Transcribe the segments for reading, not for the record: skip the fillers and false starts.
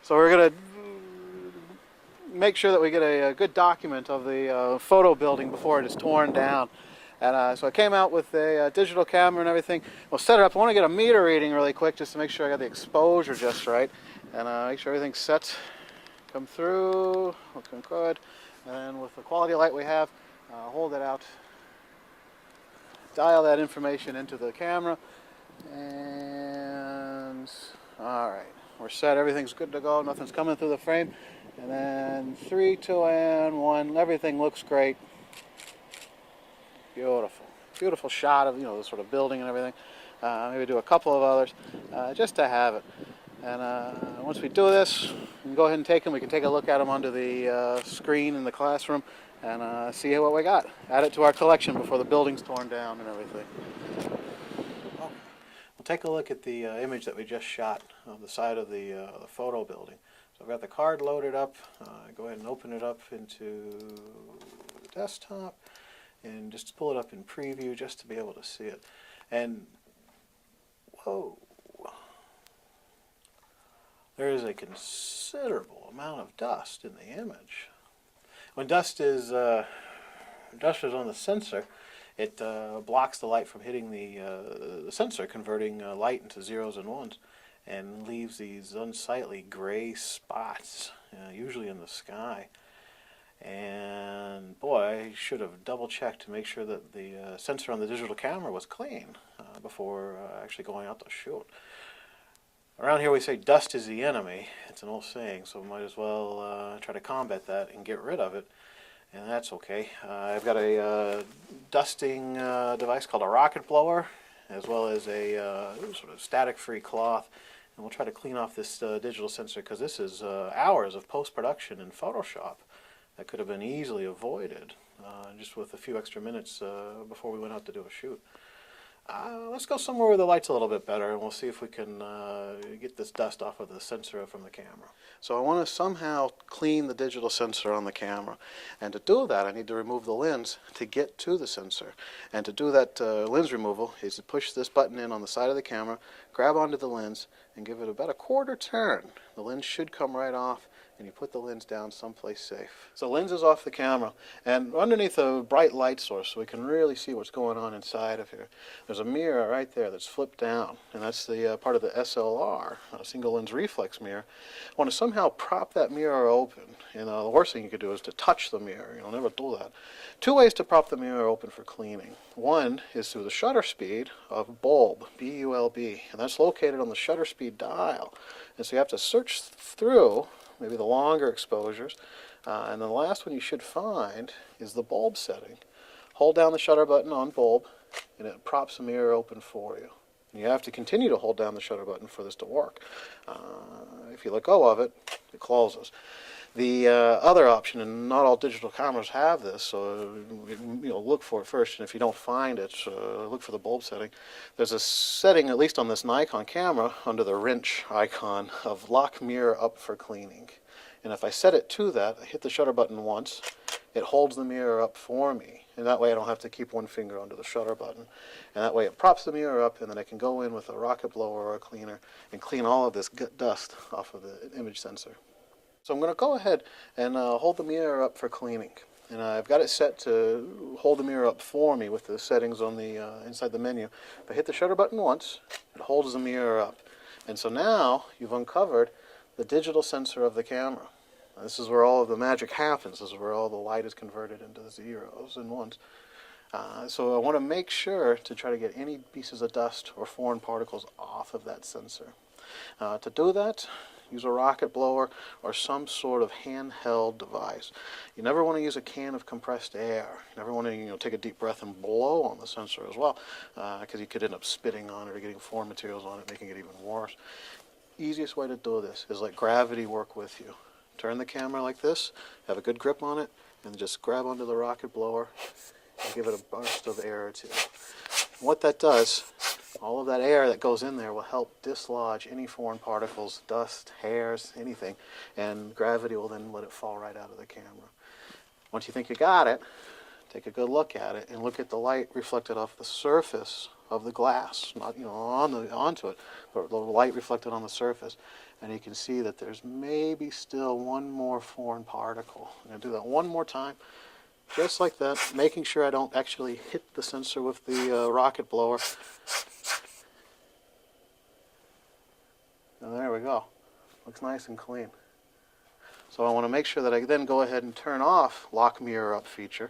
So we're going to make sure that we get a good document of the photo building before it is torn down. And so I came out with a digital camera and everything. We'll set it up. I want to get a meter reading really quick just to make sure I got the exposure just right. And make sure everything's set. Come through, looking good. And with the quality light we have, hold it out. Dial that information into the camera. And all right. We're set, everything's good to go, nothing's coming through the frame. And then 3, 2, and 1, everything looks great. Beautiful. Beautiful shot of, the sort of building and everything. Maybe do a couple of others, just to have it. And once we do this, we can go ahead and take them. We can take a look at them under the screen in the classroom and see what we got. Add it to our collection before the building's torn down and everything. Take a look at the image that we just shot on the side of the photo building. So I've got the card loaded up. Go ahead and open it up into the desktop and just pull it up in preview just to be able to see it. And whoa, there is a considerable amount of dust in the image. When dust is on the sensor, it blocks the light from hitting the sensor, converting light into zeros and ones, and leaves these unsightly gray spots, usually in the sky. And boy, I should have double-checked to make sure that the sensor on the digital camera was clean before actually going out to shoot. Around here we say dust is the enemy. It's an old saying, so we might as well try to combat that and get rid of it. And that's okay. I've got a dusting device called a rocket blower, as well as a sort of static-free cloth. And we'll try to clean off this digital sensor, because this is hours of post-production in Photoshop that could have been easily avoided just with a few extra minutes before we went out to do a shoot. Let's go somewhere where the light's a little bit better, and we'll see if we can get this dust off of the sensor from the camera. So I want to somehow clean the digital sensor on the camera. And to do that, I need to remove the lens to get to the sensor. And to do that lens removal is to push this button in on the side of the camera, grab onto the lens, and give it about a quarter turn. The lens should come right off, and you put the lens down someplace safe. So lens is off the camera, and underneath a bright light source so we can really see what's going on inside of here. There's a mirror right there that's flipped down, and that's the part of the SLR, a single lens reflex mirror. I want to somehow prop that mirror open. The worst thing you could do is to touch the mirror. You'll never do that. 2 ways to prop the mirror open for cleaning. One is through the shutter speed of bulb, B-U-L-B, and that's located on the shutter speed dial. And so you have to search through maybe the longer exposures. And then the last one you should find is the bulb setting. Hold down the shutter button on bulb, and it props the mirror open for you. And you have to continue to hold down the shutter button for this to work. If you let go of it, it closes. The other option, and not all digital cameras have this, so look for it first, and if you don't find it, look for the bulb setting. There's a setting, at least on this Nikon camera, under the wrench icon of lock mirror up for cleaning. And if I set it to that, I hit the shutter button once, it holds the mirror up for me. And that way I don't have to keep one finger under the shutter button. And that way it props the mirror up, and then I can go in with a rocket blower or a cleaner and clean all of this dust off of the image sensor. So I'm going to go ahead and hold the mirror up for cleaning. And I've got it set to hold the mirror up for me with the settings on the inside the menu. If I hit the shutter button once, it holds the mirror up. And so now you've uncovered the digital sensor of the camera. This is where all of the magic happens. This is where all the light is converted into zeros and ones. So I want to make sure to try to get any pieces of dust or foreign particles off of that sensor. To do that, use a rocket blower or some sort of handheld device. You never want to use a can of compressed air. You never want to take a deep breath and blow on the sensor as well, because you could end up spitting on it or getting foreign materials on it, making it even worse. Easiest way to do this is let gravity work with you. Turn the camera like this, have a good grip on it, and just grab onto the rocket blower and give it a burst of air or two. And what that does, all of that air that goes in there will help dislodge any foreign particles, dust, hairs, anything, and gravity will then let it fall right out of the camera. Once you think you got it, take a good look at it and look at the light reflected off the surface of the glass, not onto it, but the light reflected on the surface. And you can see that there's maybe still one more foreign particle. I'm going to do that one more time, just like that, making sure I don't actually hit the sensor with the rocket blower. And there we go. Looks nice and clean. So I want to make sure that I then go ahead and turn off lock mirror up feature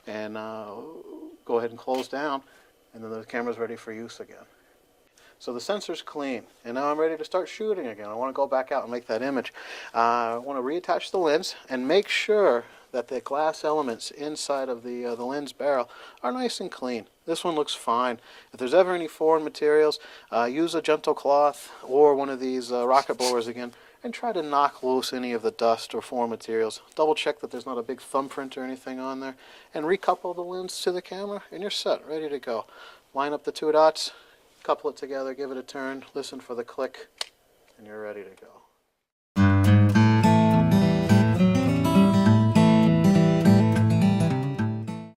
and go ahead and close down, and then the camera's ready for use again. So the sensor's clean, and now I'm ready to start shooting again. I want to go back out and make that image. I want to reattach the lens and make sure that the glass elements inside of the lens barrel are nice and clean. This one looks fine. If there's ever any foreign materials, use a gentle cloth or one of these rocket blowers again, and try to knock loose any of the dust or foreign materials. Double check that there's not a big thumbprint or anything on there, and recouple the lens to the camera, and you're set, ready to go. Line up the two dots, couple it together, give it a turn, listen for the click, and you're ready to go.